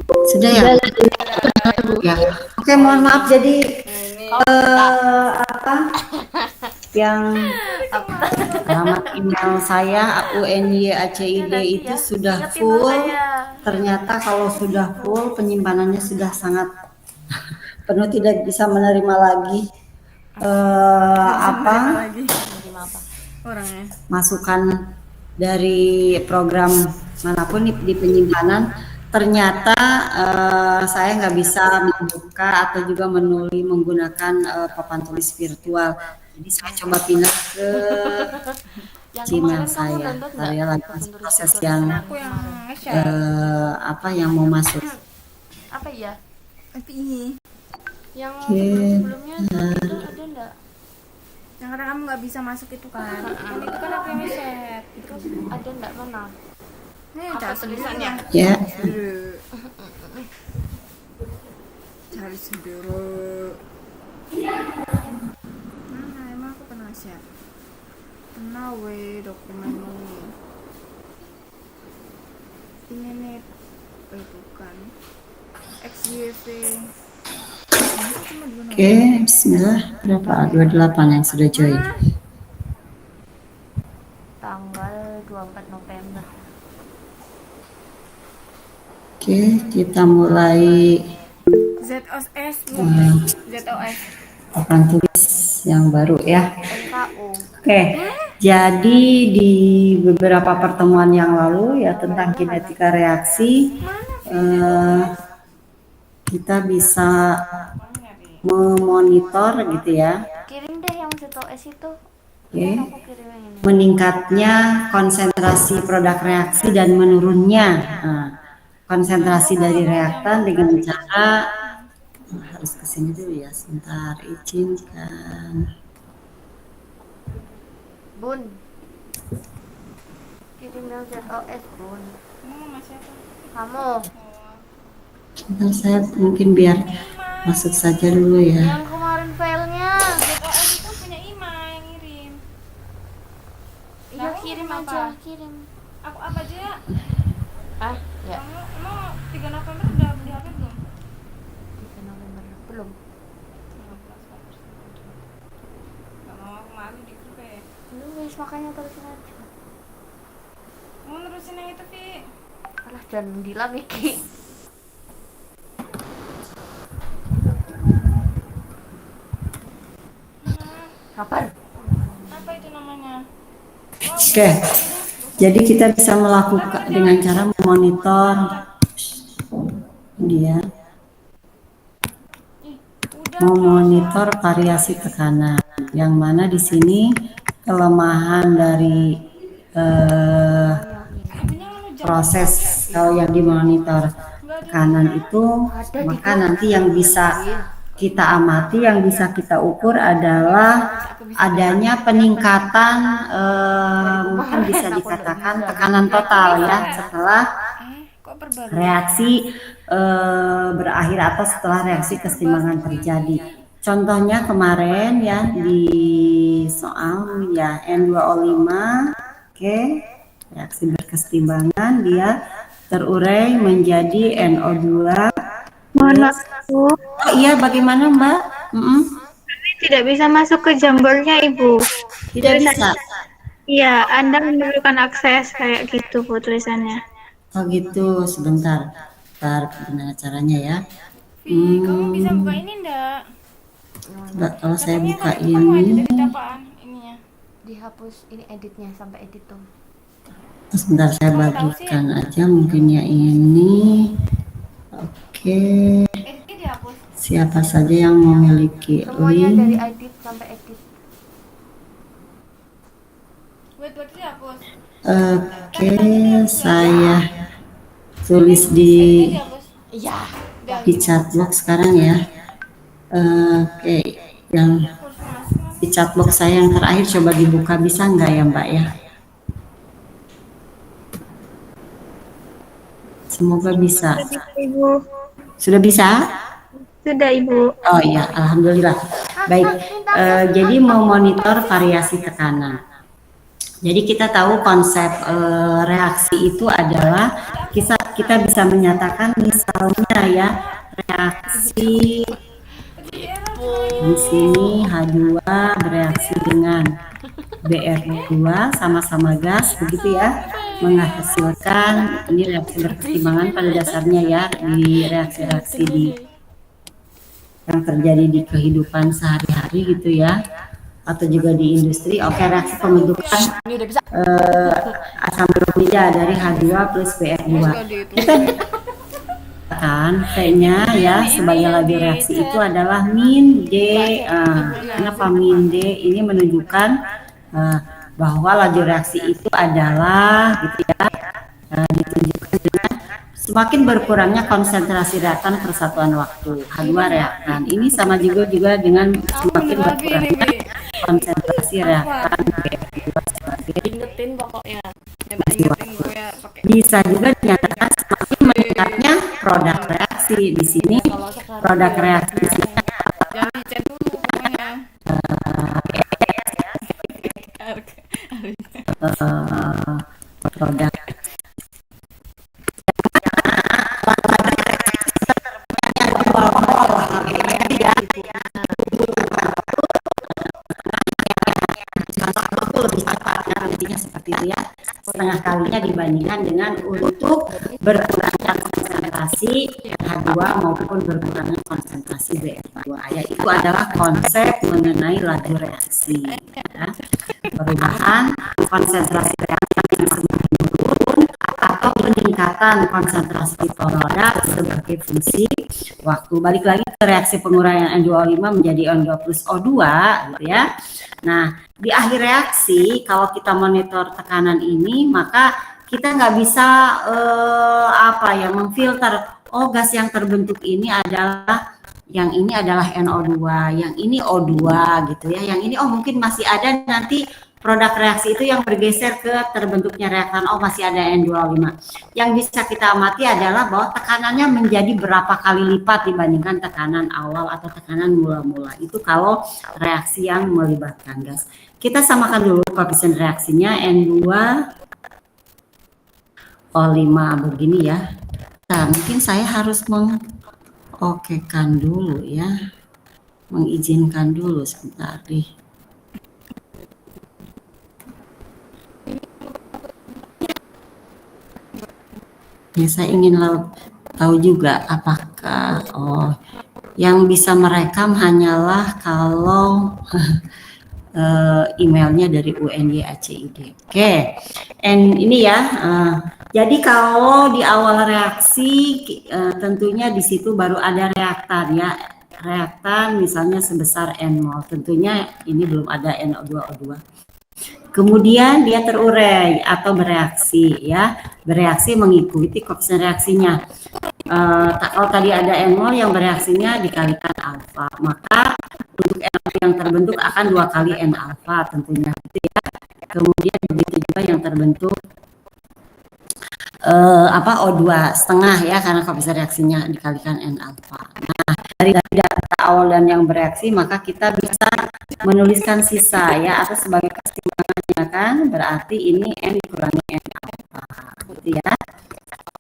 Sudah ya? Udah, Ya. Oke, mohon maaf. Jadi Kak, apa yang alamat email saya UNYACID nanti itu ya. sudah Ingetin lo full. saya. Ternyata kalau sudah full penyimpanannya sudah sangat penuh, tidak bisa menerima lagi apa Menerima apa? Orangnya. masukan dari program manapun di penyimpanan. Ternyata saya nggak bisa membuka atau juga menulis menggunakan papan tulis virtual. Jadi saya coba pindah ke Yang Gmail kemarin kamu saya. download Ntar nggak? ya lagi Papan tulis proses virtual yang Aku yang nge-share. apa yang mau masuk. apa ya? FPI. Yang Oke. sebelum-sebelumnya itu ada nggak? Yang kadang kamu nggak bisa masuk itu kan. Kan itu kan aku yang nge-share. Terus ada nggak mana? Nih, Apa cari tulisannya? Ya, sendiri. Cari sendiri. Mana emang aku pernah share? Pernah dokumen ini nih. Bukan. XYV. oke, Bismillah. Berapa? 28 yang sudah join. Tanggal 24 November. Oke, kita mulai ZOS. ZOS. papan tulis yang baru ya. NKU. Oke, jadi di beberapa pertemuan yang lalu ya tentang kinetika reaksi, kita bisa memonitor gitu ya, Kirim deh yang ZOS itu. oke, Aku kirim yang ini. meningkatnya konsentrasi produk reaksi dan menurunnya konsentrasi dari reaktan dengan cara harus kesini dulu ya, sebentar, izinkan. Bun. Kirim yang ZOS, Bun. Kamu. Sebentar, saya mungkin biar masuk saja dulu ya. Yang kemarin filenya. ZOS itu punya Ima yang ngirim. Iya, kirim aja, kirim. Aku apa aja ya? Ah, ya. Kamu emang 3 November udah beli HP belum? 3 November belum. Gak mau aku malu di grup ya. Belum guys, makanya terusin aja. Mau nerusin yang itu, Vi. Alah, jangan gila Miki. Kapan? Apa itu namanya? Oke, jadi kita bisa melakukan dengan cara memonitor dia, memonitor variasi tekanan, yang mana di sini kelemahan dari proses kalau yang dimonitor tekanan itu, maka nanti yang bisa kita amati, yang bisa kita ukur adalah adanya peningkatan mungkin bisa dikatakan tekanan total ya setelah Kok perbaru? reaksi berakhir atau setelah reaksi kesetimbangan terjadi. Contohnya kemarin ya di soal ya N2O5, oke, reaksi berkesetimbangan dia terurai menjadi NO2. mohon maaf Bu, Oh iya, bagaimana Mbak? tidak bisa masuk ke jambornya Ibu. Tidak bisa. Iya, Anda memerlukan akses kayak gitu Bu tulisannya. Oh gitu, sebentar. Ntar gimana caranya ya? Vi, kamu bisa buka ini enggak? Coba kalau saya buka Kamu edit ini, apaan ininya? Dihapus ini editnya sampai edit tuh. sebentar saya bagikan aja mungkin ya ini. Oke, Editnya dihapus. siapa saja yang memiliki Semuanya dari link? edit sampai edit. Buat dihapus. Oke, saya tulis di Dihapus. Iya. chatbox sekarang ya. Oke, yang di chatbox saya yang terakhir coba dibuka, bisa nggak ya Mbak ya? Semoga bisa. Ibu, Sudah bisa? sudah Ibu. Oh iya, alhamdulillah. Baik, jadi memonitor variasi tekanan. Jadi kita tahu konsep reaksi itu adalah kita bisa menyatakan misalnya ya reaksi di sini H2 bereaksi dengan Br2 sama-sama gas begitu ya, menghasilkan ini reaksi berkeseimbangan pada dasarnya ya di reaksi-reaksi yang terjadi di kehidupan sehari-hari gitu ya, atau juga di industri. Oke, reaksi pembentukan asam bromida dari H2 plus Br2. Kita kan V-nya ya sebagai laju reaksi itu adalah min D. Kenapa min D? Ini menunjukkan bahwa laju reaksi itu adalah gitu ya, ditunjukkan dengan semakin berkurangnya konsentrasi reaktan per satuan waktu. H2 reaktan ini sama juga dengan semakin berkurangnya konsentrasi reaktan Br2 sebagai Ingetin pokoknya. bisa juga dinyatakan semakin meningkatnya produk reaksi. Di sini produk reaksi di sini Jangan chat dulu pokoknya. produk lebih cepat ya, intinya seperti itu ya, setengah kalinya dibandingkan dengan untuk berkurangnya konsentrasi H2 maupun berkurangnya konsentrasi Br2 ya. Itu adalah konsep mengenai laju reaksi ya. Perubahan konsentrasi reaktan yang semakin menurun atau peningkatan konsentrasi produk sebagai fungsi waktu. Balik lagi ke reaksi penguraian N2O5 menjadi N2 plus O2 gitu ya. Nah, di akhir reaksi kalau kita monitor tekanan ini, maka kita nggak bisa memfilter. Oh, gas yang terbentuk ini adalah yang ini adalah NO2, yang ini O2 gitu ya. Yang ini mungkin masih ada nanti produk reaksi itu yang bergeser ke terbentuknya reaktan, masih ada N2O5. Yang bisa kita amati adalah bahwa tekanannya menjadi berapa kali lipat dibandingkan tekanan awal atau tekanan mula-mula. Itu kalau reaksi yang melibatkan gas. Kita samakan dulu koefisien reaksinya N2O5 begini ya. Nah, mungkin saya harus mengokekan dulu ya. Mengizinkan dulu sebentar nih. Ya, saya ingin tahu juga apakah yang bisa merekam hanyalah kalau emailnya dari UNY ACID. Oke, ini ya. Jadi kalau di awal reaksi tentunya di situ baru ada reaktan ya. Reaktan misalnya sebesar N mol. Tentunya ini belum ada NO2O2. Kemudian dia terurai atau bereaksi ya, bereaksi mengikuti koefisien reaksinya. Kalau tadi ada N mol yang bereaksinya dikalikan alfa, maka untuk N yang terbentuk akan 2 kali N alfa tentunya gitu ya. Kemudian begitu juga yang terbentuk O2 setengah ya, karena koefisien reaksinya dikalikan N alfa. Nah, dari data awal dan yang bereaksi maka kita bisa menuliskan sisa ya, atau sebagai keseimbangannya kan, berarti ini N dikurangi N alfa gitu ya.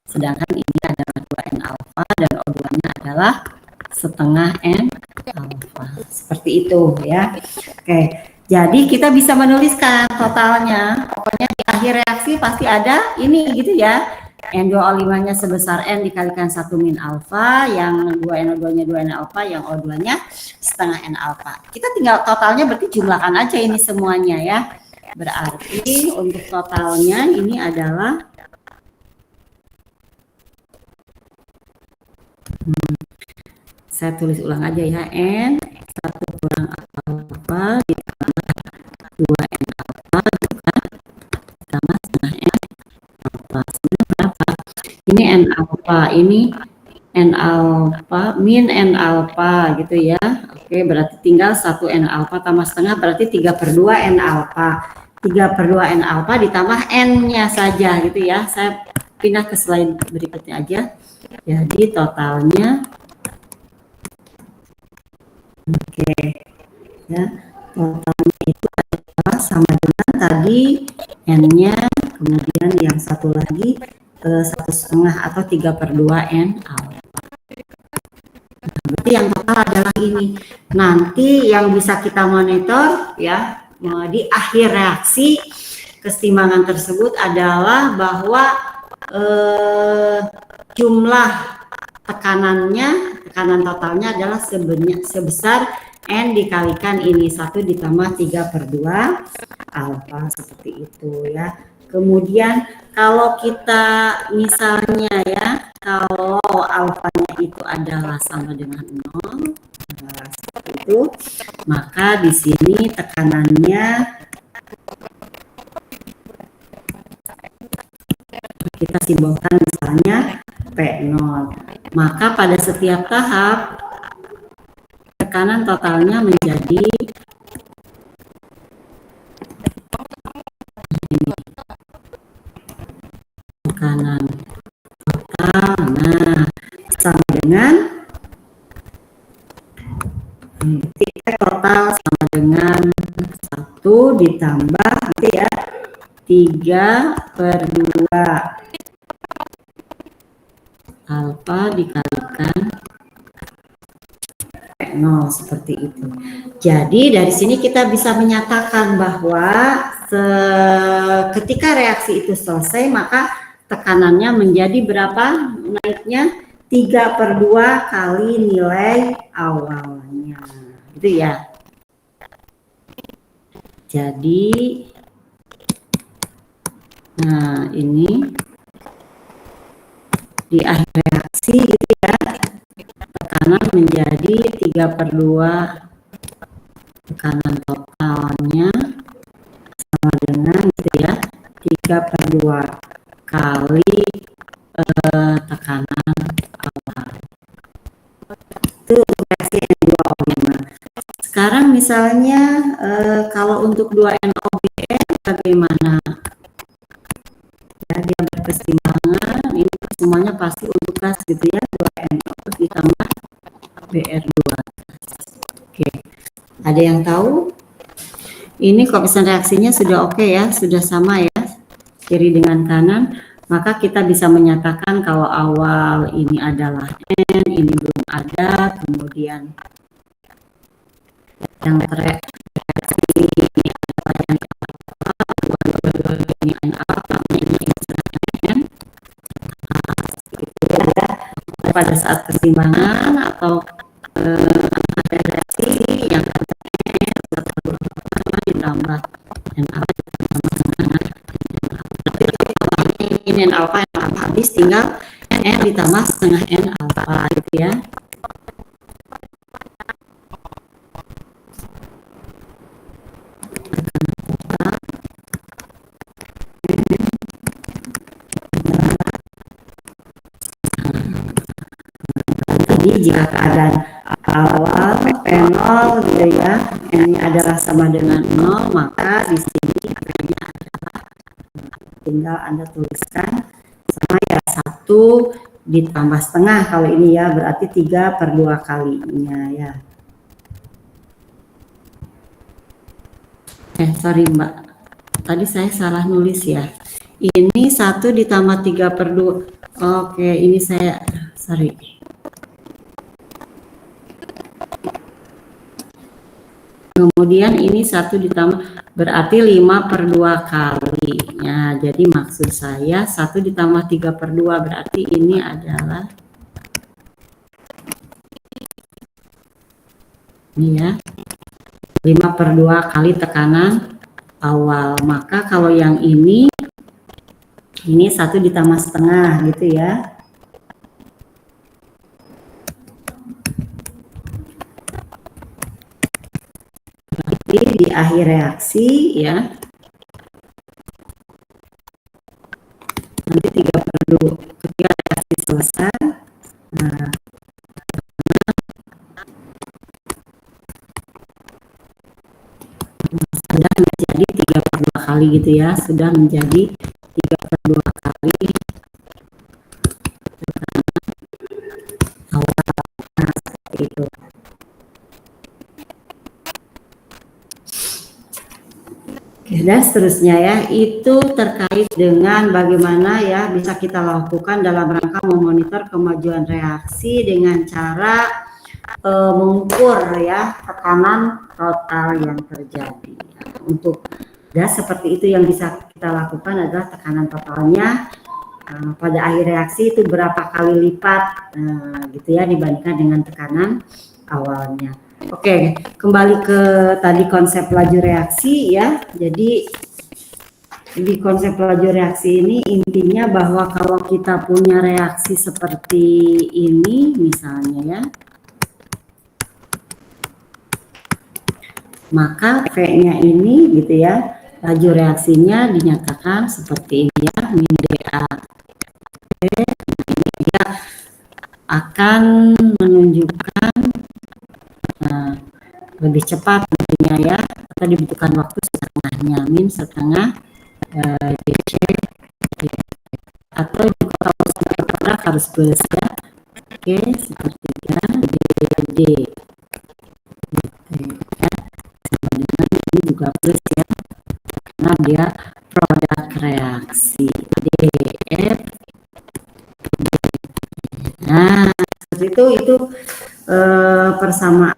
Sedangkan ini adalah 2 N alfa dan O2-nya adalah setengah N alfa. Seperti itu ya. Oke, jadi kita bisa menuliskan totalnya. Pokoknya di akhir reaksi pasti ada ini gitu ya. N2O5-nya sebesar N dikalikan 1 min alfa, yang 2NO2-nya 2 N alfa, yang O2-nya setengah N alfa. Kita tinggal totalnya berarti jumlahkan aja ini semuanya ya. Berarti untuk totalnya ini adalah saya tulis ulang aja ya, N 1 kurang alfa ditambah 2 N alfa ditambah setengah N alfa. Berapa? Ini N alfa, ini N alfa min N alfa gitu ya. Oke, berarti tinggal 1 N alfa tambah setengah, berarti 3/2 N alfa. 3/2 N alfa ditambah N-nya saja gitu ya. Saya pindah ke slide berikutnya aja. Jadi totalnya oke ya, totalnya itu adalah sama dengan tadi N-nya, kemudian yang satu lagi 1,5 atau 3/2 N alfa. Berarti yang total adalah ini. Nanti yang bisa kita monitor ya di akhir reaksi kesetimbangan tersebut adalah bahwa jumlah tekanan totalnya adalah sebesar N dikalikan ini 1 ditambah 3/2 alfa, seperti itu ya. Kemudian kalau kita misalnya ya, kalau alfanya itu adalah sama dengan 0, seperti itu, maka di sini tekanannya kita simbolkan misalnya P0. Maka pada setiap tahap tekanan totalnya menjadi ini. Tekanan total sama dengan total sama dengan 1 ditambah gitu ya 3/2 alfa dikalikan 0, seperti itu. Jadi dari sini kita bisa menyatakan bahwa ketika reaksi itu selesai maka tekanannya menjadi berapa naiknya? 3/2 kali nilai awalnya, gitu ya. Jadi nah ini di akhir reaksi gitu ya, tekanan menjadi 3/2 tekanan totalnya sama dengan gitu ya 3/2 kali tekanan awal. Itu untuk reaksi N2O5. Sekarang misalnya kalau untuk 2NOBN bagaimana? Ya, dia berkeseimbangan, ini semuanya pasti untuk gas gitu ya, 2NO ditambah BR2. Oke, ada yang tahu? Ini koefisien reaksinya sudah oke ya, sudah sama ya, kiri dengan kanan. Maka kita bisa menyatakan kalau awal ini adalah N, ini belum ada, kemudian yang tereaksi ini adalah N alfa, ini N alfa, ini N. Pada saat keseimbangan atau ada reaksi yang ada ditambah N alfa ini N alfa yang habis tinggal N ditambah setengah N alfa gitu ya. Jadi jika keadaan awal P0 gitu ya, N adalah sama dengan 0, maka di sini P-nya adalah tinggal Anda tuliskan sama ya 1 ditambah setengah kalau ini ya, berarti 3/2 kalinya ya. Sorry Mbak, tadi saya salah nulis ya. Ini 1 ditambah 3/2. Oke, ini saya sorry. Kemudian ini 1 ditambah berarti 5/2 kali. Ya, jadi maksud saya 1 ditambah 3/2 berarti ini adalah ini ya 5/2 kali tekanan awal. Maka kalau yang ini 1 ditambah setengah gitu ya. Di akhir reaksi ya nanti 3/2 ketika reaksi selesai, nah sudah menjadi 3/2 kali gitu ya, sudah menjadi 3/2 kali awal. Nah, seperti itu. Oke, dan seterusnya ya, itu terkait dengan bagaimana ya bisa kita lakukan dalam rangka memonitor kemajuan reaksi dengan cara mengukur ya tekanan total yang terjadi. Untuk gas seperti itu yang bisa kita lakukan adalah tekanan totalnya pada akhir reaksi itu berapa kali lipat gitu ya dibandingkan dengan tekanan awalnya. Oke, kembali ke tadi konsep laju reaksi ya. Jadi di konsep laju reaksi ini intinya bahwa kalau kita punya reaksi seperti ini misalnya ya, maka V-nya ini gitu ya, laju reaksinya dinyatakan seperti ini ya, min dA. Ini dia akan menunjukkan lebih cepat tentunya ya, atau dibutuhkan waktu setengahnya, min setengah dc, atau juga kalau sudah produk harus plus ya. Oke, sepertiga dD gitu ya. Sama dengan ini juga plus ya, karena dia produk reaksi DF. Nah, seperti itu persamaan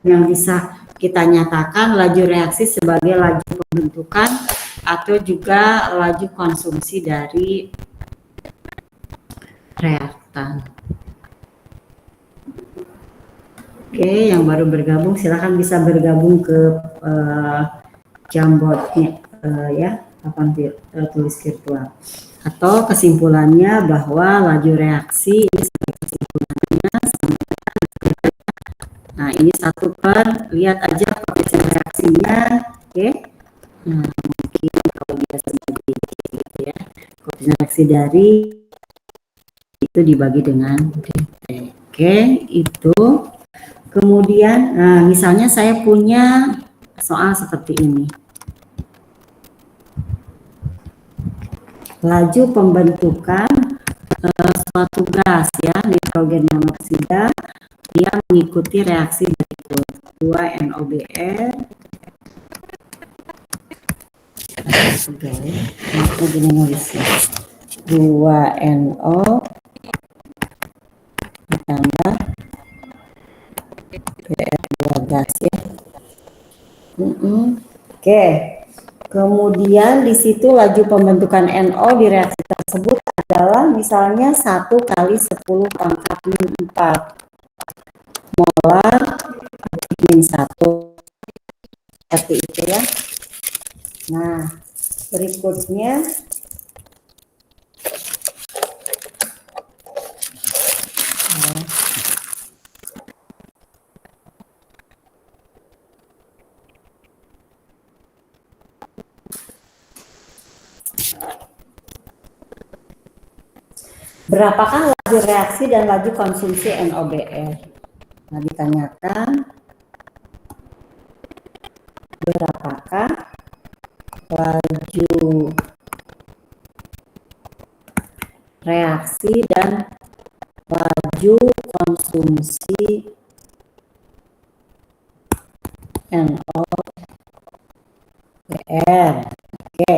yang bisa kita nyatakan laju reaksi sebagai laju pembentukan atau juga laju konsumsi dari reaktan. Oke, yang baru bergabung silakan bisa bergabung ke Jamboardnya ya, papan tulis virtual. Atau kesimpulannya bahwa laju reaksi ini sebagai kesimpulannya sama. Nah, ini 1/, lihat aja koefisien reaksinya, oke. Nah, mungkin kalau dia sebagai gitu ya, koefisien reaksi dari itu dibagi dengan DT. Oke, itu. Kemudian, misalnya saya punya soal seperti ini. Laju pembentukan suatu gas ya, nitrogen monoksida yang mengikuti reaksi berikut 2NOBr. Oke, aku gini nulisnya 2NO ditambah Br2 gas ya. Oke. Kemudian di situ laju pembentukan NO di reaksi tersebut adalah misalnya 1 kali 10 pangkat min 4 molar min 1 seperti itu ya. Nah, berikutnya berapakah laju reaksi dan laju konsumsi NOBr? Nah, ditanyakan berapakah laju reaksi dan laju konsumsi NOBr. Oke.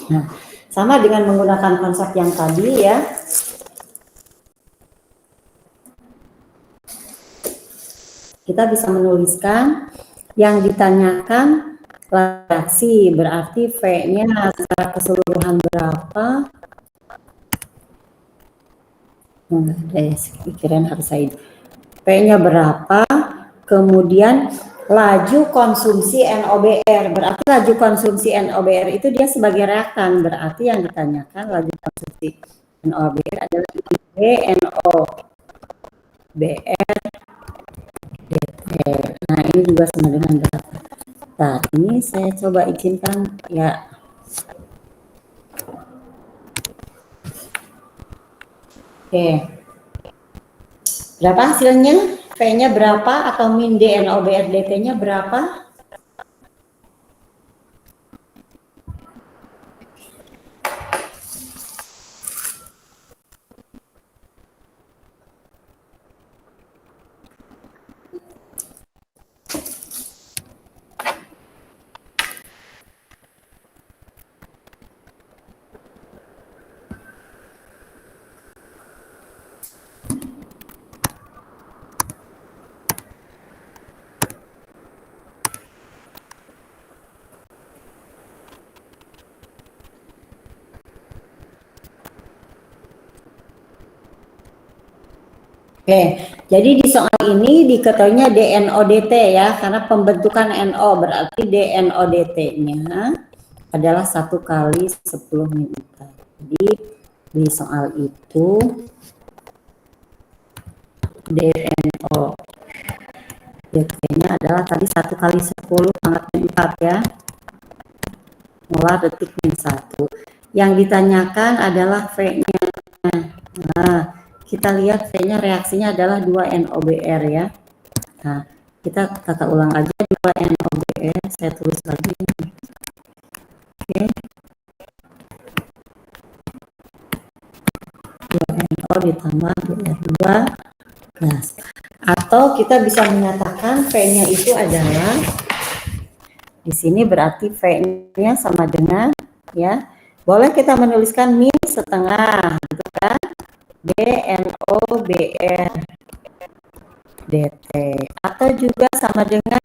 Nah, sama dengan menggunakan konsep yang tadi ya. Kita bisa menuliskan yang ditanyakan reaksi, berarti V-nya secara keseluruhan berapa? Pikiran harus saya. P-nya berapa? Kemudian laju konsumsi NOBr, berarti laju konsumsi NOBr itu dia sebagai reaktan, berarti yang ditanyakan laju konsumsi NOBr adalah NOBr DT. Nah, ini juga sama dengan berapa? Nah, ini saya coba izinkan ya. Oke. Berapa hasilnya? V-nya berapa atau min D NOBr DT-nya berapa? Oke, jadi di soal ini diketahuinya DNODT ya, karena pembentukan NO berarti DNODT-nya adalah 1 kali 10 min 4. Jadi di soal itu DNODT-nya adalah tadi 1 kali 10 pangkat min 4 ya, molar detik min 1. Yang ditanyakan adalah V-nya. Nah, kita lihat V-nya reaksinya adalah 2NOBr ya. Nah, kita tata ulang aja 2NOBr, saya tulis lagi. Oke. 2NO ditambah BR2 gas. Atau kita bisa menyatakan V-nya itu adalah, di sini berarti V-nya sama dengan ya. Boleh kita menuliskan min setengah gitu kan. DNOBr dt, atau juga sama dengan,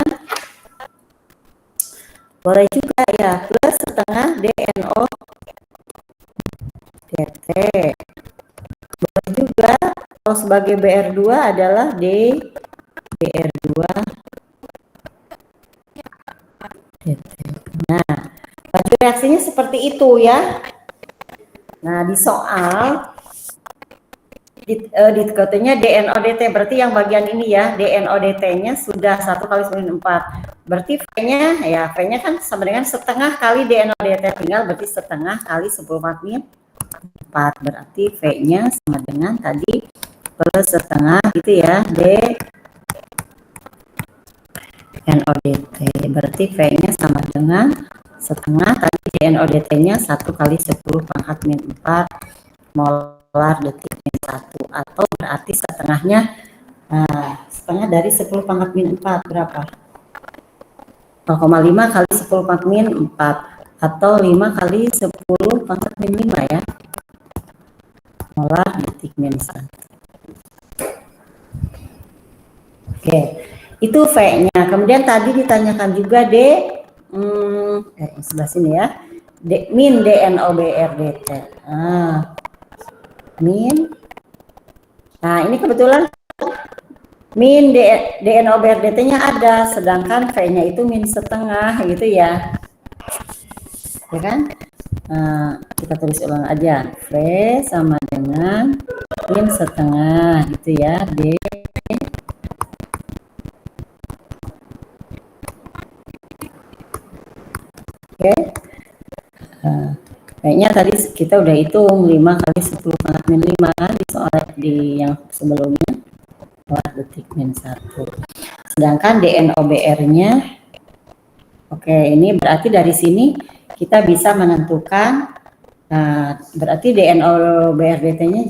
boleh juga ya, plus setengah DNO dt. Boleh juga kalau sebagai BR2 adalah D BR2 dt. Nah, baju reaksinya seperti itu ya. Nah, di soal dikatanya DNODT, berarti yang bagian ini ya, DNODT-nya sudah 1 kali 10 4. Berarti V-nya ya, V-nya kan sama dengan setengah kali DNODT, tinggal berarti setengah kali 10 min 4. Berarti V-nya sama dengan tadi plus setengah gitu ya, DNODT. Berarti V-nya sama dengan setengah tadi DNODT-nya 1 kali 10 pangkat min 4 molar detik min 1, atau berarti setengahnya setengah dari 10 pangkat min 4 berapa? 0,5 kali 10 pangkat min 4, atau 5 kali 10 pangkat min 5 ya, molar detik min 1. Oke, itu V-nya. Kemudian tadi ditanyakan juga sebelah sini ya, min DNOBr dt. Min. Nah, ini kebetulan min DNOBr dt-nya ada, sedangkan V-nya itu min setengah gitu ya. Ya kan? Kita tulis ulang aja. V sama dengan min setengah gitu ya, D. Oke. Kayaknya tadi kita udah hitung 5 kali 10 pangkat min 5 kan di soal di yang sebelumnya, molar detik min 1. Sedangkan DNOBr-nya, oke, ini berarti dari sini kita bisa menentukan, berarti DNOBr dt-nya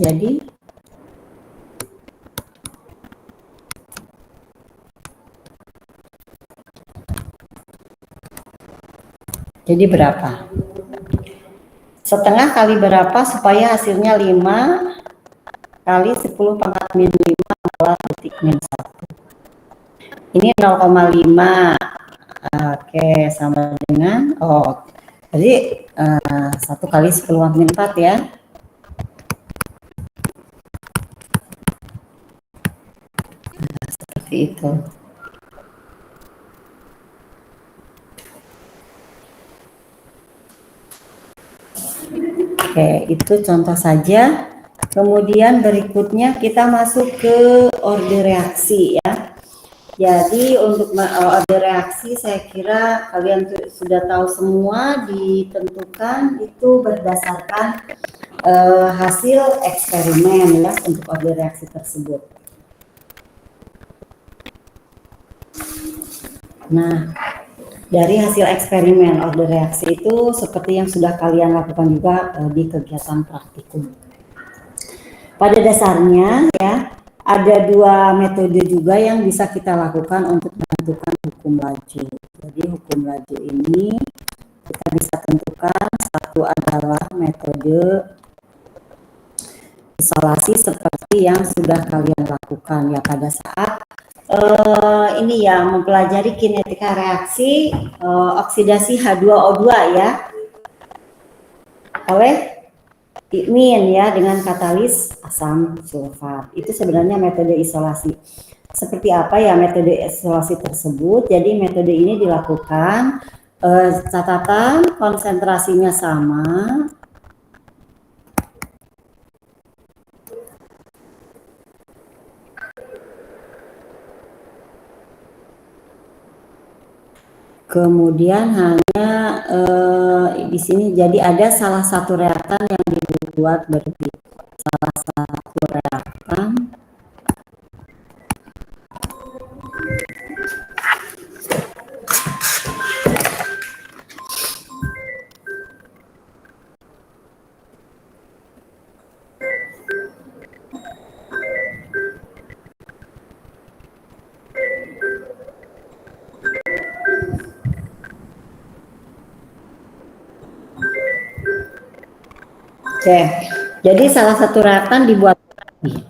jadi berapa? Setengah kali berapa supaya hasilnya 5 kali 10 pangkat min 5 molar detik min 1. Ini 0,5. Oke, sama dengan, jadi 1 kali 10 pangkat min 4 ya. Seperti itu. Oke, itu contoh saja. Kemudian berikutnya kita masuk ke order reaksi ya. Jadi untuk order reaksi saya kira kalian sudah tahu semua, ditentukan itu berdasarkan hasil eksperimen ya untuk order reaksi tersebut. Nah, dari hasil eksperimen order reaksi itu seperti yang sudah kalian lakukan juga di kegiatan praktikum. Pada dasarnya ya, ada 2 metode juga yang bisa kita lakukan untuk menentukan hukum laju. Jadi hukum laju ini kita bisa tentukan, satu adalah metode isolasi seperti yang sudah kalian lakukan ya pada saat ini ya, mempelajari kinetika reaksi oksidasi H2O2 ya. Oleh min ya dengan katalis asam sulfat. Itu sebenarnya metode isolasi. Seperti apa ya metode isolasi tersebut? Jadi metode ini dilakukan catatan konsentrasinya sama. Kemudian hanya di sini jadi ada salah satu reaktan yang dibuat berbeda. Salah satu reaktan Oke, jadi salah satu reaktan dibuat berlebih.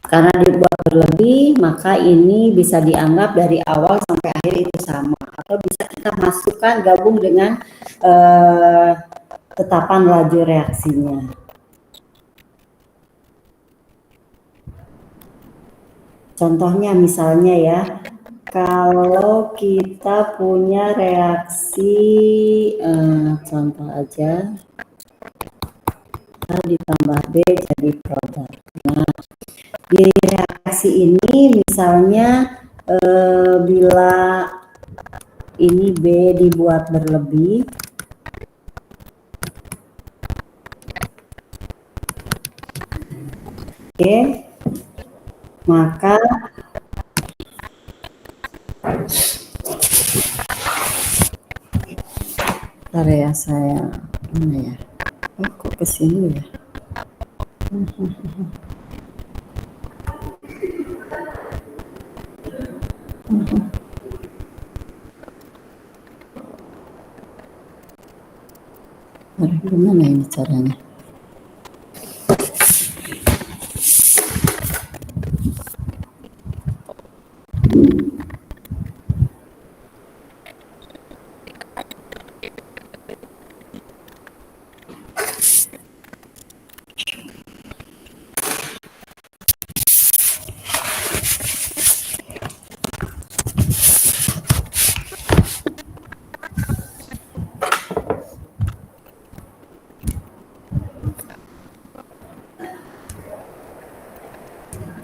Karena dibuat berlebih, maka ini bisa dianggap dari awal sampai akhir itu sama. Atau bisa kita masukkan gabung dengan tetapan laju reaksinya. Contohnya misalnya ya, kalau kita punya reaksi, contoh aja, A ditambah B jadi produk. Nah, di reaksi ini misalnya bila ini B dibuat berlebih, oke, maka bentar ya saya mana ya? Oh, kok kesini ya? Gimana ini caranya?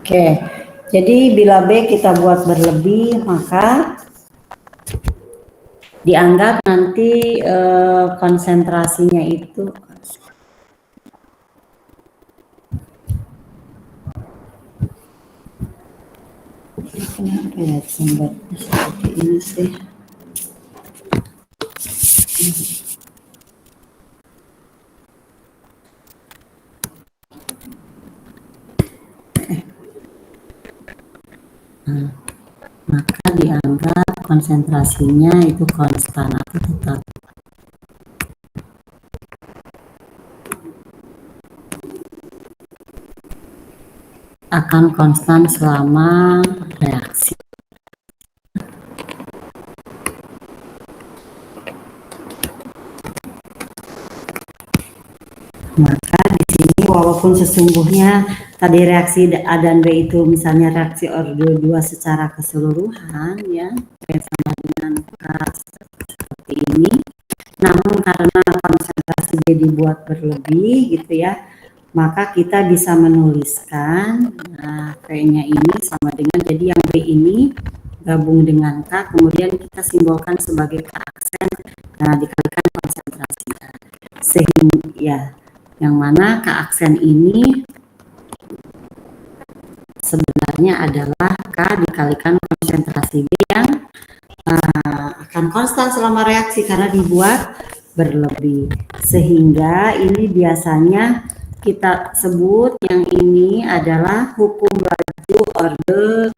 Oke, jadi bila B kita buat berlebih, maka dianggap nanti konsentrasinya itu kenapa ya gambarnya seperti ini sih? Nah, maka dianggap konsentrasinya itu konstan atau tetap. Akan konstan selama reaksi. Maka di sini walaupun sesungguhnya tadi reaksi A dan B itu misalnya reaksi orde 2 secara keseluruhan ya sama dengan K seperti ini, namun karena konsentrasi B dibuat berlebih gitu ya, maka kita bisa menuliskan V-nya ini sama dengan, jadi yang B ini gabung dengan K, kemudian kita simbolkan sebagai K aksen, dikalikan konsentrasi A. Sehingga ya, yang mana K aksen ini sebenarnya adalah K dikalikan konsentrasi B yang akan konstan selama reaksi karena dibuat berlebih. Sehingga ini biasanya kita sebut yang ini adalah hukum laju orde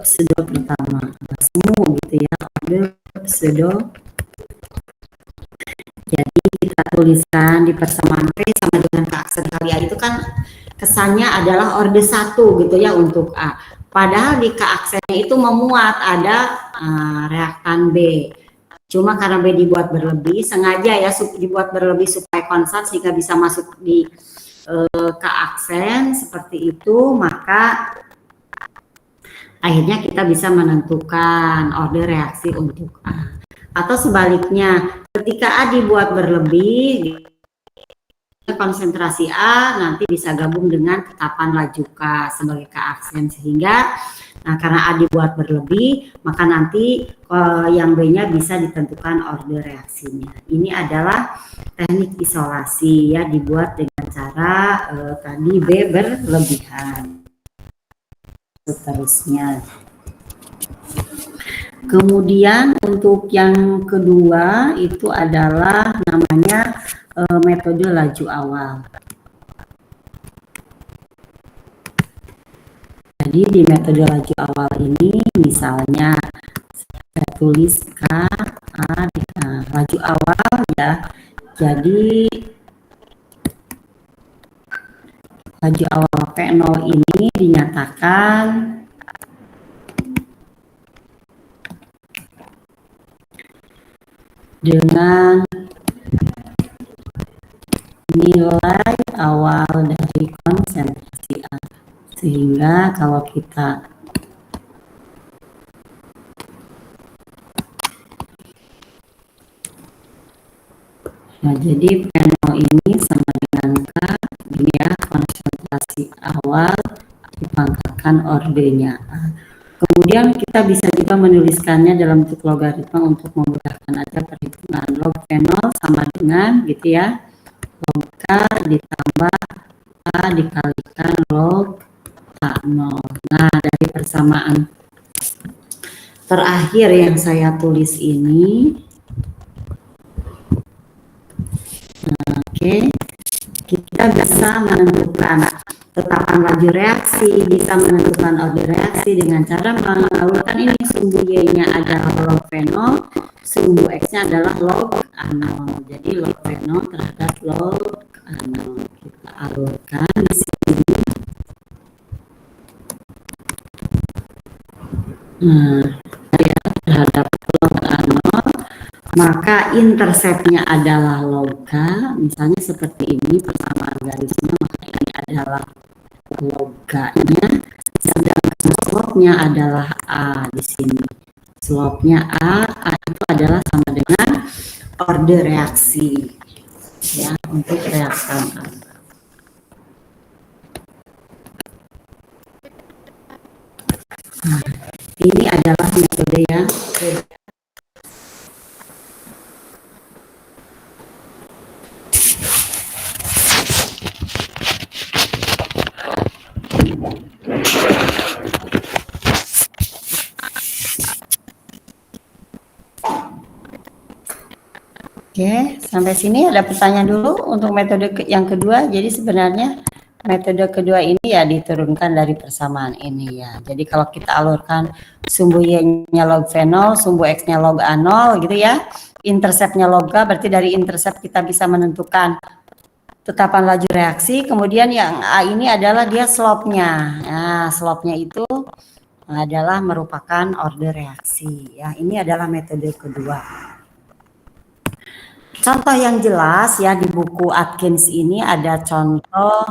pseudo pertama. Semu gitu ya, orde pseudo. Jadi kita tuliskan di persamaan P sama dengan K aksen kali A itu kan kesannya adalah orde 1 gitu ya untuk A. Padahal di K aksennya itu memuat ada reaktan B. Cuma karena B dibuat berlebih, sengaja ya dibuat berlebih supaya konstan sehingga bisa masuk di ke aksen seperti itu, maka akhirnya kita bisa menentukan order reaksi untuk A. Atau sebaliknya, ketika A dibuat berlebih, konsentrasi A nanti bisa gabung dengan tetapan laju K sebagai K aksen, sehingga karena A dibuat berlebih, maka nanti yang B-nya bisa ditentukan order reaksinya. Ini adalah teknik isolasi ya, dibuat dengan cara tadi B berlebihan. Seterusnya. Kemudian untuk yang kedua itu adalah namanya metode laju awal. Jadi di metode laju awal ini misalnya saya tulis K, A, D, A. Laju awal ya. Jadi laju awal P0 ini dinyatakan dengan nilai awal dari konsentrasi A. Sehingga kalau kita jadi P0 ini sama dengan K, ini ya, konsentrasi awal dipangkatkan ordernya A. Kemudian kita bisa juga menuliskannya dalam bentuk logaritma untuk memudahkan aja perhitungan. Log P0 sama dengan gitu ya, log K ditambah A dikalikan log A0. Nah, dari persamaan terakhir yang saya tulis ini, oke, kita bisa menentukan tetapan laju reaksi, bisa menentukan order reaksi dengan cara mengaurkan ini. Sumbu Y-nya adalah log V0, sumbu X-nya adalah log A0. Jadi log V0 terhadap log A0. Kita aurkan di sini. Terhadap log A0, maka interseptnya adalah log K, misalnya seperti ini persamaan garisnya, maka ini adalah log K-nya, sedangkan slope-nya adalah A di sini. Slope-nya A itu adalah sama dengan order reaksi ya untuk reaktan A. Nah, ini adalah metode yang Oke, sampai sini ada pertanyaan dulu untuk metode yang kedua. Jadi sebenarnya metode kedua ini ya diturunkan dari persamaan ini ya. Jadi kalau kita alurkan sumbu Y-nya log V0, sumbu X-nya log A0 gitu ya. Interseptnya log K, berarti dari intercept kita bisa menentukan tetapan laju reaksi. Kemudian yang A ini adalah dia slope-nya. Nah, slope-nya itu adalah merupakan order reaksi ya. Ini adalah metode kedua. Contoh yang jelas ya di buku Atkins ini ada contoh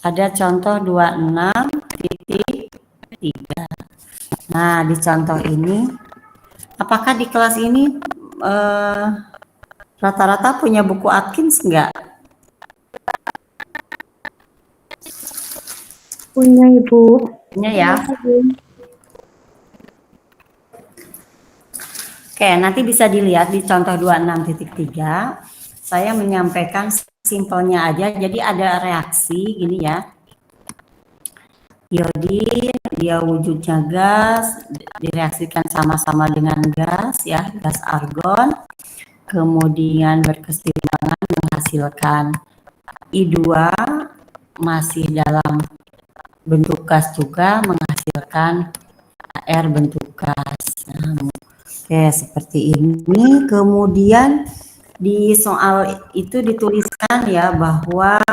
ada contoh 26.3. Nah, di contoh ini apakah di kelas ini rata-rata punya buku Atkins enggak? Punya Ibu. Punya ya. Oke, nanti bisa dilihat di contoh 26.3. Saya menyampaikan simpelnya aja. Jadi ada reaksi gini ya. Iodin, dia wujudnya gas, direaksikan sama-sama dengan gas ya, gas argon. Kemudian berkeseimbangan menghasilkan I2 masih dalam bentuk gas juga menghasilkan air bentuk gas. Nah, oke, seperti ini. Kemudian di soal itu dituliskan ya bahwa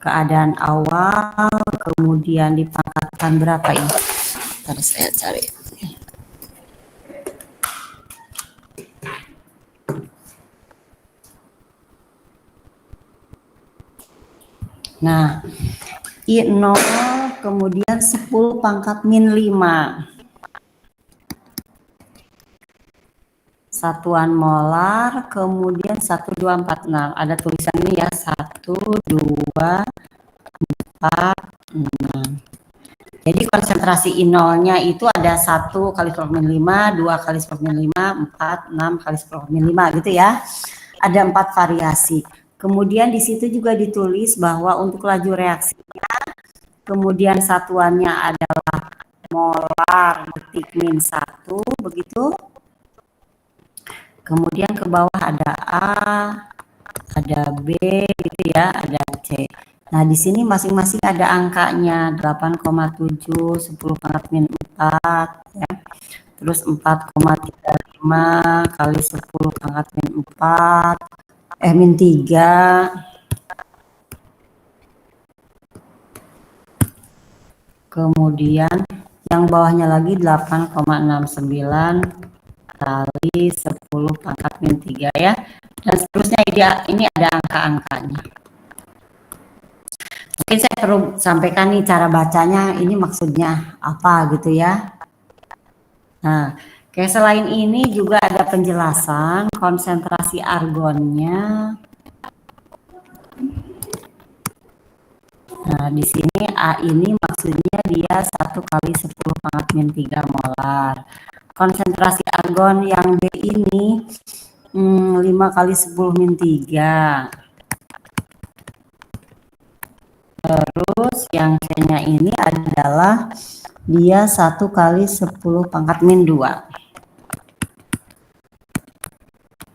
keadaan awal, kemudian dipangkatkan berapa ini? Ntar saya cari. Nah, I0 kemudian 10 pangkat min 5. Satuan molar, kemudian 1, 2, 4, 6. Ada tulisan ini ya, 1, 2, 4, 6. Jadi konsentrasi I0-nya itu ada 1 kali 10 min 5, 2 kali 10 min 5, 4, 6 kali 10 min 5 gitu ya. Ada 4 variasi. Kemudian di situ juga ditulis bahwa untuk laju reaksinya, kemudian satuannya adalah molar detik min 1, begitu. Kemudian ke bawah ada A, ada B gitu ya, ada C. Nah, di sini masing-masing ada angkanya 8,7, 10 pangkat min 4 ya. Terus 4,35 kali 10 pangkat min 4 min 3. Kemudian yang bawahnya lagi 8,69 kali 10 pangkat min 3 ya. Dan seterusnya ini ada angka-angkanya. Mungkin saya perlu sampaikan nih cara bacanya, ini maksudnya apa gitu ya. Nah, kayak selain ini juga ada penjelasan konsentrasi argonnya. Nah, di sini A ini maksudnya dia 1 kali 10 pangkat min 3 molar. Konsentrasi argon yang B ini 5 kali 10 min 3. Terus yang C-nya ini adalah dia 1 kali 10 pangkat min 2.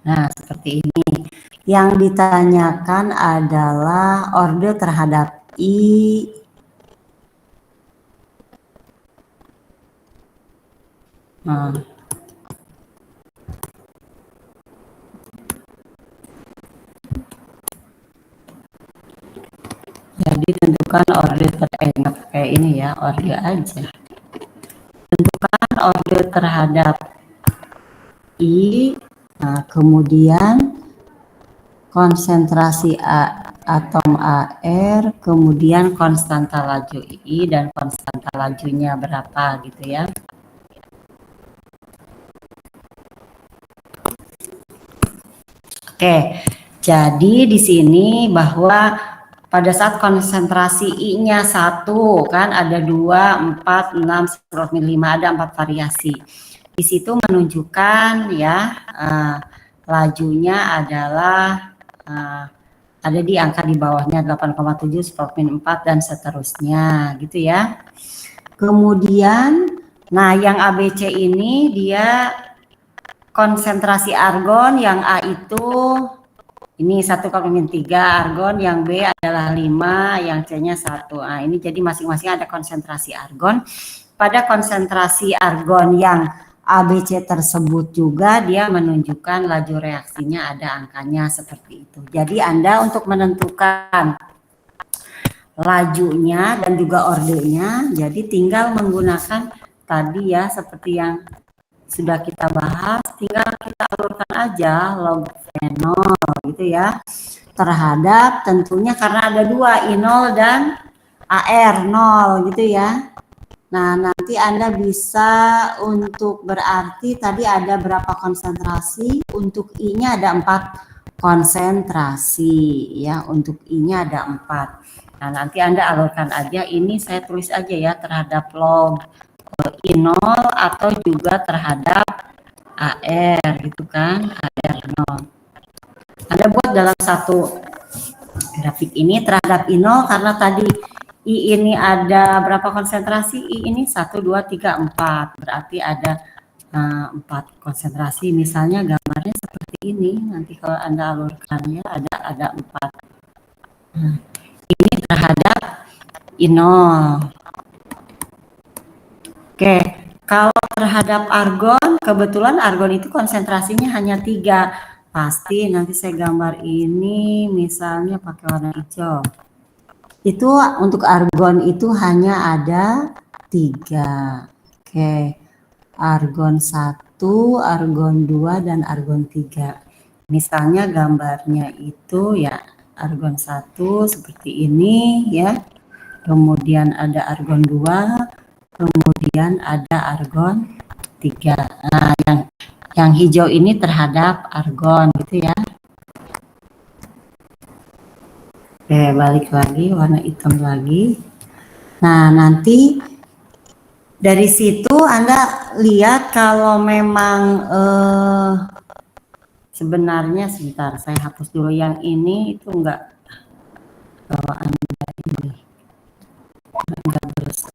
Nah, seperti ini. Yang ditanyakan adalah orde terhadap I. Nah. Jadi tentukan orde kayak ini ya, orde aja. Tentukan orde terhadap I. Nah, kemudian konsentrasi atom AR, kemudian konstanta laju I dan konstanta lajunya berapa gitu ya. Oke, jadi di sini bahwa pada saat konsentrasi I-nya 1 kan ada 2, 4, 6, 10 min 5, ada 4 variasi. Di situ menunjukkan ya lajunya adalah ada di angka di bawahnya 8,7, 10 min 4 dan seterusnya gitu ya. Kemudian nah yang ABC ini dia konsentrasi argon, yang A itu ini 1 kali min 3 argon, yang B adalah 5, yang C-nya 1. Nah, ini jadi masing-masing ada konsentrasi argon. Pada konsentrasi argon yang ABC tersebut juga dia menunjukkan laju reaksinya ada angkanya seperti itu. Jadi Anda untuk menentukan lajunya dan juga ordenya, jadi tinggal menggunakan tadi ya seperti yang sudah kita bahas, tinggal kita alurkan aja log V0 gitu ya terhadap tentunya karena ada 2 I0 dan AR 0 gitu ya. Nah, nanti Anda bisa untuk berarti tadi ada berapa konsentrasi, untuk I-nya ada 4 konsentrasi ya, untuk I-nya ada 4. Nah, nanti Anda alurkan aja, ini saya tulis aja ya terhadap log I0 atau juga terhadap AR gitu kan, AR 0. Anda buat dalam satu grafik ini terhadap I0 karena tadi I ini ada berapa konsentrasi? I ini 1, 2, 3, 4. Berarti ada 4 konsentrasi. Misalnya gambarnya seperti ini. Nanti kalau Anda alurkan ya ada 4. Nah, ini terhadap I0. Oke, kalau terhadap argon, kebetulan argon itu konsentrasinya hanya 3. Pasti nanti saya gambar ini misalnya pakai warna hijau. Itu untuk argon itu hanya ada 3. Oke. Argon 1, argon 2, dan argon 3. Misalnya gambarnya itu ya argon 1 seperti ini ya. Kemudian ada argon 2, kemudian ada argon 3. Nah, yang hijau ini terhadap argon gitu ya. Oke, balik lagi warna hitam lagi. Nah, nanti dari situ Anda lihat kalau memang sebenarnya sebentar saya hapus dulu yang ini itu enggak, kalau Anda ini enggak terus.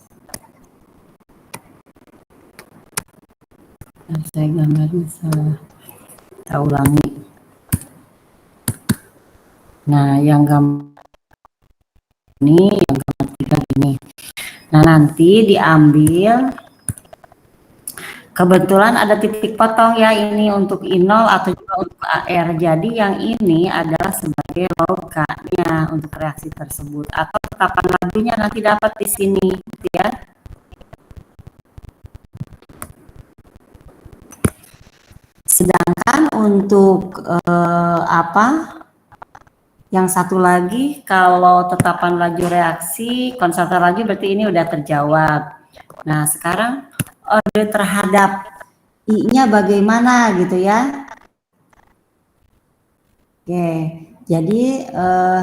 Nah, saya gambarnya salah. Kita ulangi. Nah, yang gambar ini, yang gambar 3 gini. Nah, nanti diambil, kebetulan ada titik potong ya, ini untuk I0 atau juga untuk AR. Jadi yang ini adalah sebagai log K-nya untuk reaksi tersebut, atau tetapan lajunya nanti dapat di sini gitu ya. Sedangkan untuk yang satu lagi, kalau tetapan laju reaksi, konstanta laju berarti ini udah terjawab. Nah, sekarang orde terhadap I-nya bagaimana gitu ya. Oke, jadi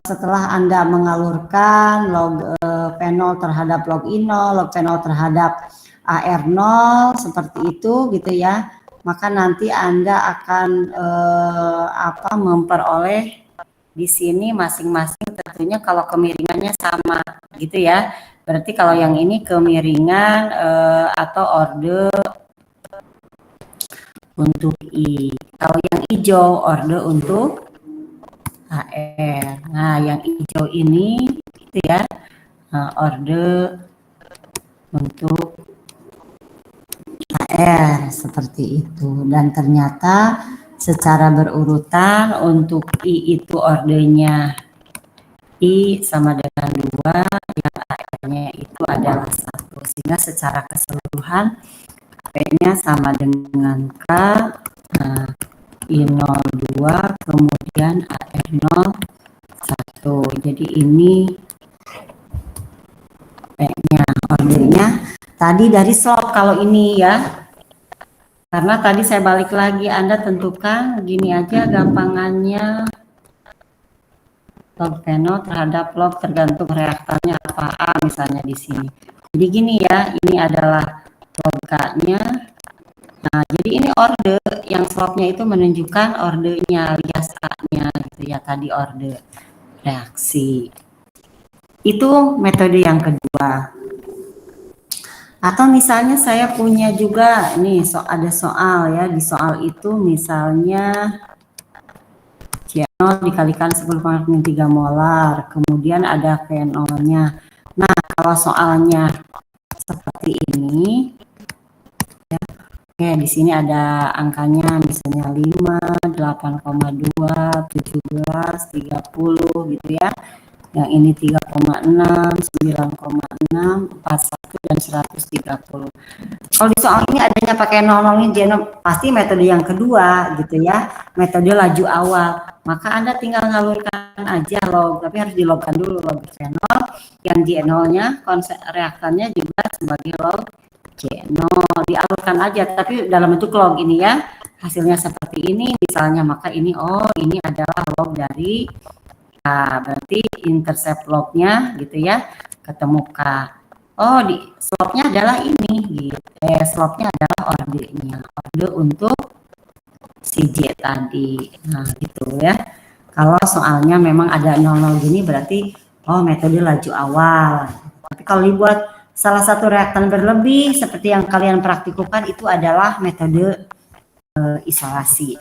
setelah Anda mengalurkan log fenol terhadap log I0, log fenol terhadap AR0 seperti itu gitu ya, maka nanti Anda akan memperoleh di sini masing-masing tentunya kalau kemiringannya sama gitu ya. Berarti kalau yang ini kemiringan atau orde untuk I. Kalau yang hijau orde untuk AR. Nah, yang hijau ini gitu ya. Orde untuk AR seperti itu. Dan ternyata secara berurutan untuk I itu ordenya I sama dengan 2, yang AR-nya itu adalah 1. Sehingga secara keseluruhan P-nya sama dengan K, I02, kemudian AR01. Jadi ini P-nya, ordenya. Tadi dari slop kalau ini ya. Karena tadi saya balik lagi, Anda tentukan gini aja gampangannya, log fenol terhadap log tergantung reaktannya apa A misalnya di sini. Jadi gini ya, ini adalah log K-nya. Nah, jadi ini orde, yang slopnya itu menunjukkan ordenya, alias A-nya gitu ya, tadi orde reaksi. Itu metode yang kedua. Atau misalnya saya punya juga nih ada soal ya, di soal itu misalnya C0 dikalikan 10⁻³ molar, kemudian ada fenolnya. Nah, kalau soalnya seperti ini ya, oke, di sini ada angkanya misalnya 5, 8,2, 17, 30 gitu ya. Yang ini 3,6, 9,6, 41, dan 130. Kalau di soal ini adanya pakai 00 ini genom, pasti metode yang kedua gitu ya, metode laju awal. Maka Anda tinggal ngalurkan aja log, tapi harus dilogkan dulu log fenol, yang G0-nya reaktannya juga sebagai log G0, dialurkan aja, tapi dalam bentuk log ini ya, hasilnya seperti ini misalnya, maka ini ini adalah log dari K, berarti intercept lognya gitu ya, ketemu K. Di slopnya adalah ini gitu. Slopnya adalah ordenya, orde untuk si J tadi. Nah, gitu ya. Kalau soalnya memang ada 00 gini berarti metode laju awal. Tapi kalau dibuat salah satu reaktan berlebih seperti yang kalian praktikukan, itu adalah metode isolasi.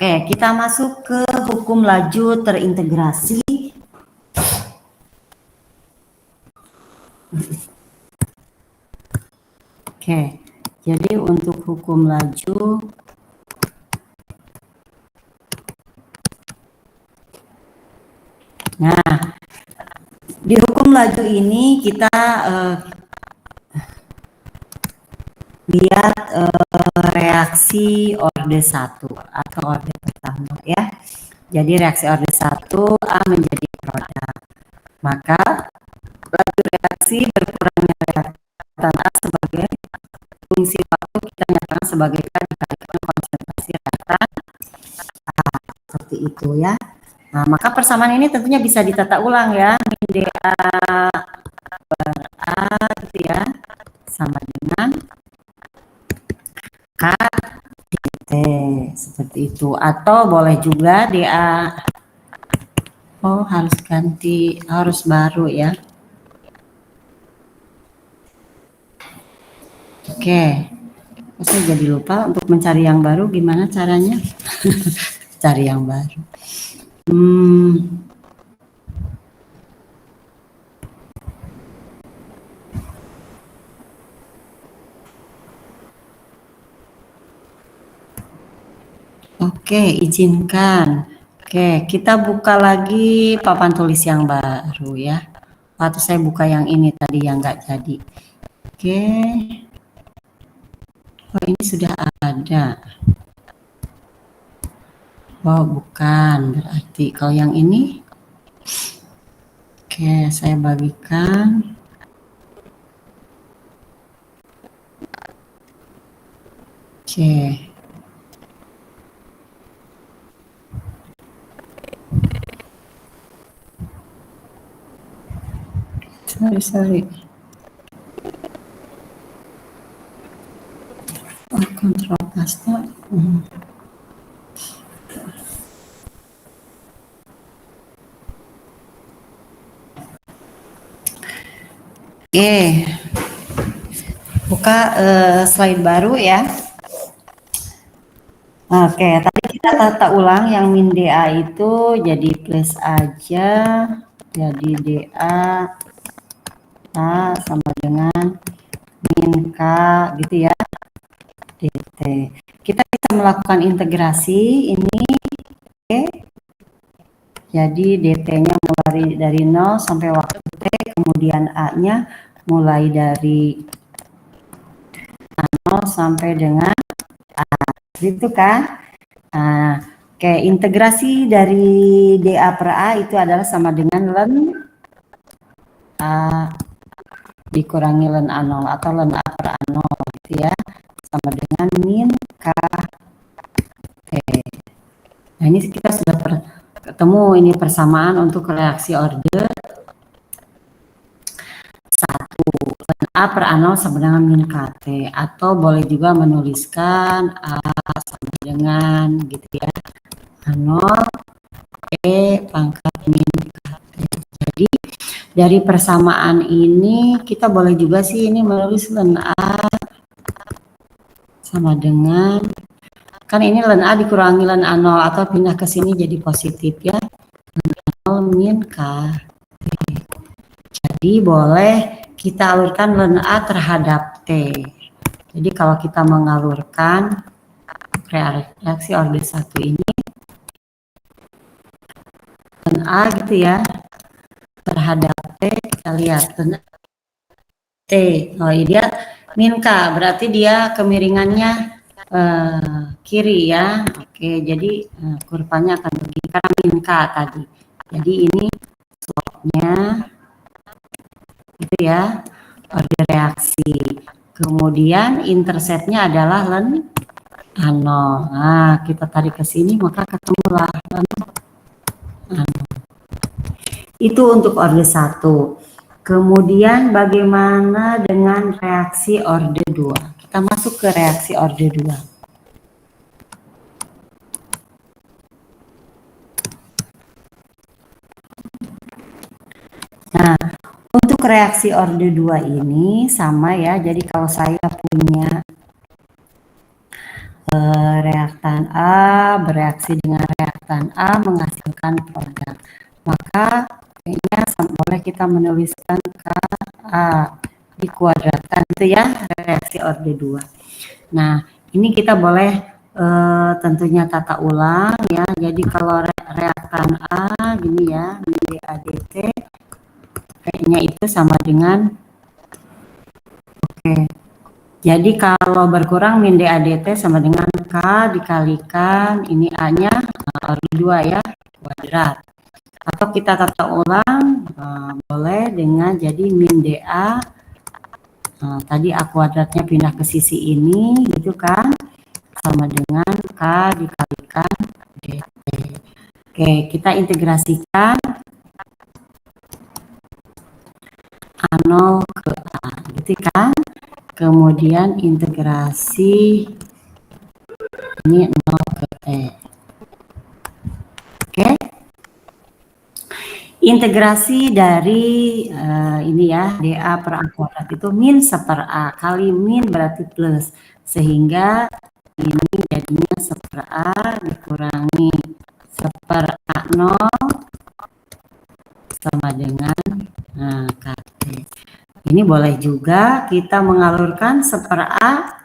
Oke, kita masuk ke hukum laju terintegrasi. Oke, jadi untuk hukum laju sebelum laju ini kita lihat reaksi orde 1 atau orde pertama ya. Jadi reaksi orde 1 A menjadi produk. Maka laju reaksi berkurangnya reaktan A sebagai fungsi waktu kita nyatakan sebagai K dikalikan konsentrasi reaktan A. Seperti itu ya. Nah, maka persamaan ini tentunya bisa ditata ulang ya. Min dA per A gitu ya. Sama dengan K dt. Seperti itu. Atau boleh juga dA. Oh, harus ganti, harus baru ya. Oke. Saya jadi lupa untuk mencari yang baru gimana caranya? Cari yang baru. Oke, izinkan. Oke, kita buka lagi papan tulis yang baru ya. Atau saya buka yang ini tadi yang nggak jadi. Oke. Oh, ini sudah ada. Oh, bukan. Berarti kalau yang ini. Oke, saya bagikan. Oke. Sorry. Oh, kontrol pasta. Oke. Buka slide baru ya. Oke, tadi kita tata ulang yang min dA itu jadi plus aja. Jadi dA A sama dengan min K gitu ya. dt. Kita bisa melakukan integrasi ini. Oke. Jadi dt-nya mulai dari 0 sampai waktu T, kemudian A-nya mulai dari 0 sampai dengan A. Gitu kan? Nah, oke, integrasi dari dA per A itu adalah sama dengan ln A dikurangi ln A0 atau ln A per A0 gitu ya. Sama dengan min K T. Nah, ini kita sudah ketemu ini persamaan untuk reaksi orde 1. Ln A per A0 sama dengan min KT. Atau boleh juga menuliskan A sama dengan gitu ya. A0 E pangkat min KT. Jadi dari persamaan ini kita boleh juga sih ini menulis ln A sama dengan, kan ini ln A dikurangi ln A0 atau pindah ke sini jadi positif ya. Ln A0 min K. Jadi boleh kita alurkan ln A terhadap T. Jadi kalau kita mengalurkan reaksi orde 1 ini ln A gitu ya terhadap T, kita lihat ln T. Oh, dia min K, berarti dia kemiringannya kiri ya. Oke, jadi kurvanya akan begini karena min K tadi. Jadi ini slope-nya gitu ya, orde reaksi. Kemudian intercept-nya adalah ln A0. Nah, kita tarik ke sini maka ketemulah ln A0. Itu untuk orde 1. Kemudian bagaimana dengan reaksi orde 2? Kita masuk ke reaksi orde 2. Nah, untuk reaksi orde 2 ini sama ya. Jadi kalau saya punya reaktan A bereaksi dengan reaktan A menghasilkan produk, maka kayaknya boleh kita menuliskan KA dikuadratkan itu ya, reaksi orde 2. Nah, ini kita boleh tentunya tata ulang ya. Jadi kalau reaktan A gini ya, min dA dt, D-nya itu sama dengan, oke. Jadi kalau berkurang min DADT sama dengan K dikalikan ini A-nya order 2 ya, kuadrat. Atau kita tata ulang, boleh dengan jadi min DA, tadi A kuadratnya pindah ke sisi ini gitu kan, sama dengan K dikalikan DT. Oke, kita integrasikan A0 ke A, gitu kan. Kemudian integrasi ini 0 ke E. Oke. Integrasi dari ini ya, DA per A kuadrat itu min 1/A kali min berarti plus. Sehingga ini jadinya 1/A dikurangi 1/A0 sama dengan KT. Ini boleh juga kita mengalurkan 1/A.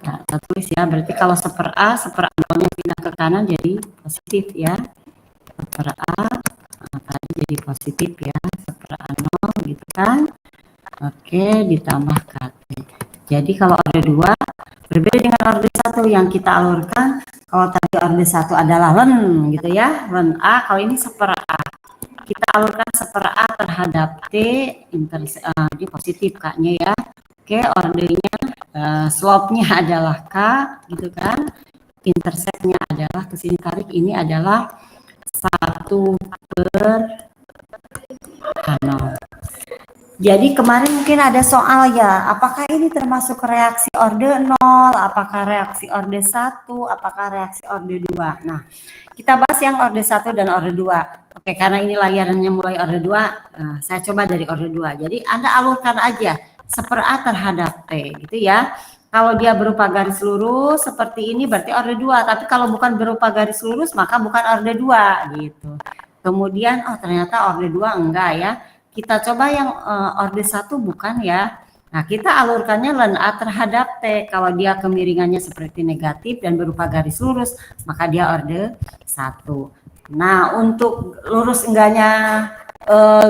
Nah, kita tulis ya, berarti kalau 1/A, 1/A0-nya pindah ke kanan jadi positif ya. 1/A tadi jadi positif ya, 1/A0 gitu kan. Oke, ditambah KT. Jadi kalau orde 2 berbeda dengan orde 1 yang kita alurkan. Kalau tadi orde 1 adalah len gitu ya, len A, kalau ini 1/A. Kita alurkan 1/A terhadap T, ini positif K-nya ya. Oke, ordenya slope-nya adalah K gitu kan. Intercept-nya adalah kesini tarik, ini adalah 1/H0. Jadi kemarin mungkin ada soal ya, apakah ini termasuk reaksi orde 0, apakah reaksi orde 1, apakah reaksi orde 2. Nah, kita bahas yang orde 1 dan orde 2. Oke, karena ini layarannya mulai orde 2, saya coba dari orde 2. Jadi Anda alurkan aja 1/A terhadap T gitu ya. Kalau dia berupa garis lurus seperti ini berarti orde 2, tapi kalau bukan berupa garis lurus maka bukan orde 2 gitu. Kemudian ternyata orde 2 enggak ya. Kita coba yang orde 1 bukan ya. Nah, kita alurkannya len A terhadap T. Kalau dia kemiringannya seperti negatif dan berupa garis lurus, maka dia orde 1. Nah, untuk lurus enggaknya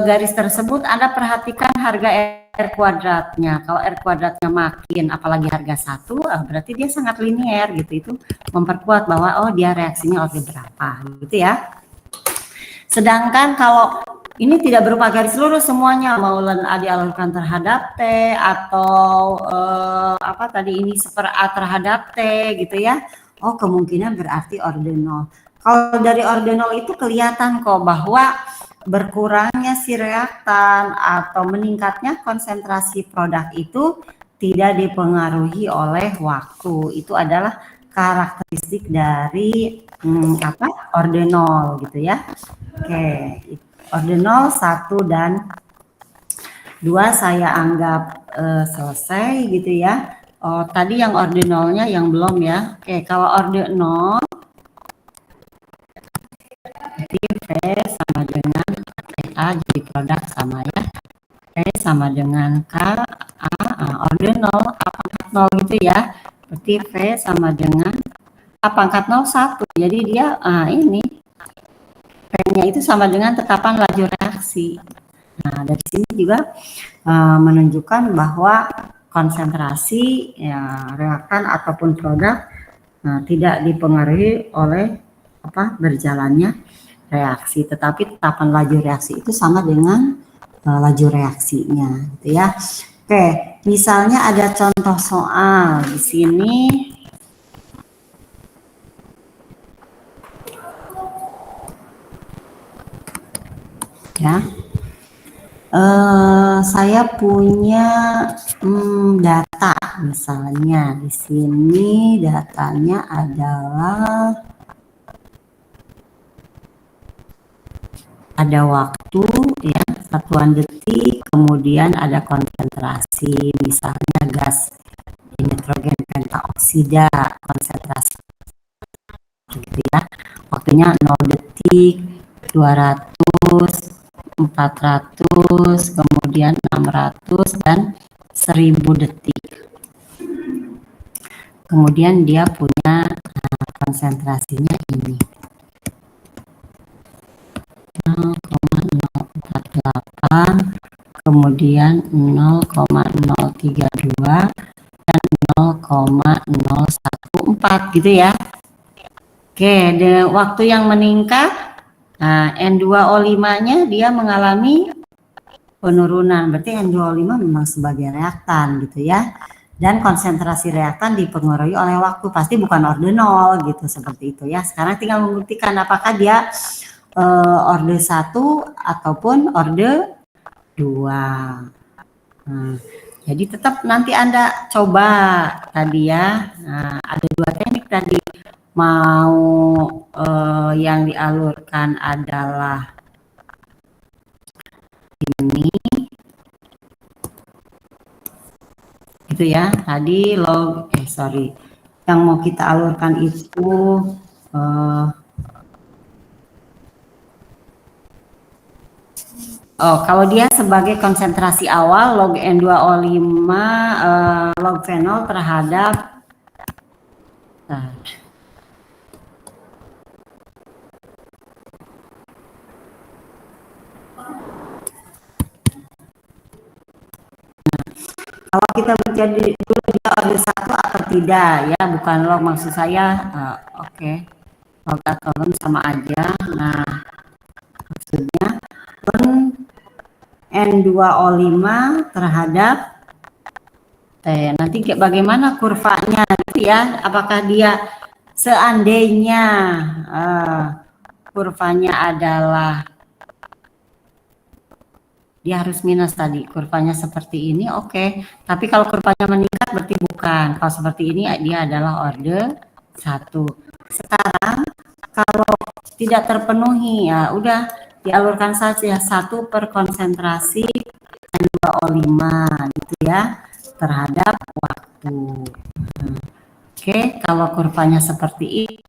garis tersebut, Anda perhatikan harga R kuadratnya. Kalau R kuadratnya makin, apalagi harga 1, berarti dia sangat linier gitu. Itu memperkuat bahwa dia reaksinya orde berapa gitu ya. Sedangkan kalau ini tidak berupa garis lurus semuanya, mau len A dialurkan terhadap T atau apa tadi ini 1/A terhadap T gitu ya. Kemungkinan berarti orde 0. Kalau dari orde 0 itu kelihatan kok bahwa berkurangnya si reaktan atau meningkatnya konsentrasi produk itu tidak dipengaruhi oleh waktu. Itu adalah karakteristik dari orde 0 gitu ya. Oke, orde 0, 1 dan 2 saya anggap selesai gitu ya. Tadi yang orde 0-nya yang belum ya. Oke, kalau orde 0 berarti V sama dengan A jadi produk sama ya. V sama dengan K A, orde 0 A pangkat 0 gitu ya. Berarti V sama dengan A pangkat 0 1. Jadi dia ini V-nya itu sama dengan tetapan laju reaksi. Nah, dari sini juga menunjukkan bahwa konsentrasi reaktan ataupun produk tidak dipengaruhi oleh berjalannya reaksi, tetapi tetapan laju reaksi itu sama dengan laju reaksinya gitu ya. Oke, misalnya ada contoh soal di sini. Ya, saya punya data, misalnya di sini datanya adalah ada waktu ya, satuan detik, kemudian ada konsentrasi, misalnya gas nitrogen pentaoksida konsentrasi gitu ya, waktunya 0 detik, 200, 400, kemudian 600 dan 1000 detik. Kemudian dia punya konsentrasinya ini 0,048 kemudian 0,032 dan 0,014 gitu ya. Oke, waktu yang meningkat, nah N2O5-nya dia mengalami penurunan, berarti N2O5 memang sebagai reaktan gitu ya. Dan konsentrasi reaktan dipengaruhi oleh waktu, pasti bukan orde 0 gitu, seperti itu ya. Sekarang tinggal membuktikan apakah dia orde 1 ataupun orde 2. Nah, jadi tetap nanti Anda coba tadi ya. Nah, ada 2 teknik tadi. Mau yang dialurkan adalah ini itu ya, tadi yang mau kita alurkan itu kalau dia sebagai konsentrasi awal log N2O5 log fenol terhadap kalau kita menjadi dulu dia orde 1 atau tidak ya, bukan log maksud saya. Oke. Log atau log sama aja. Nah, maksudnya N2O5 terhadap nanti bagaimana kurvanya gitu ya, apakah dia seandainya kurvanya adalah dia harus minus tadi, kurvanya seperti ini, oke. Tapi kalau kurvanya meningkat berarti bukan. Kalau seperti ini dia adalah orde 1. Sekarang kalau tidak terpenuhi ya udah dialurkan saja 1 per konsentrasi N2O5 gitu ya terhadap waktu. Oke, kalau kurvanya seperti ini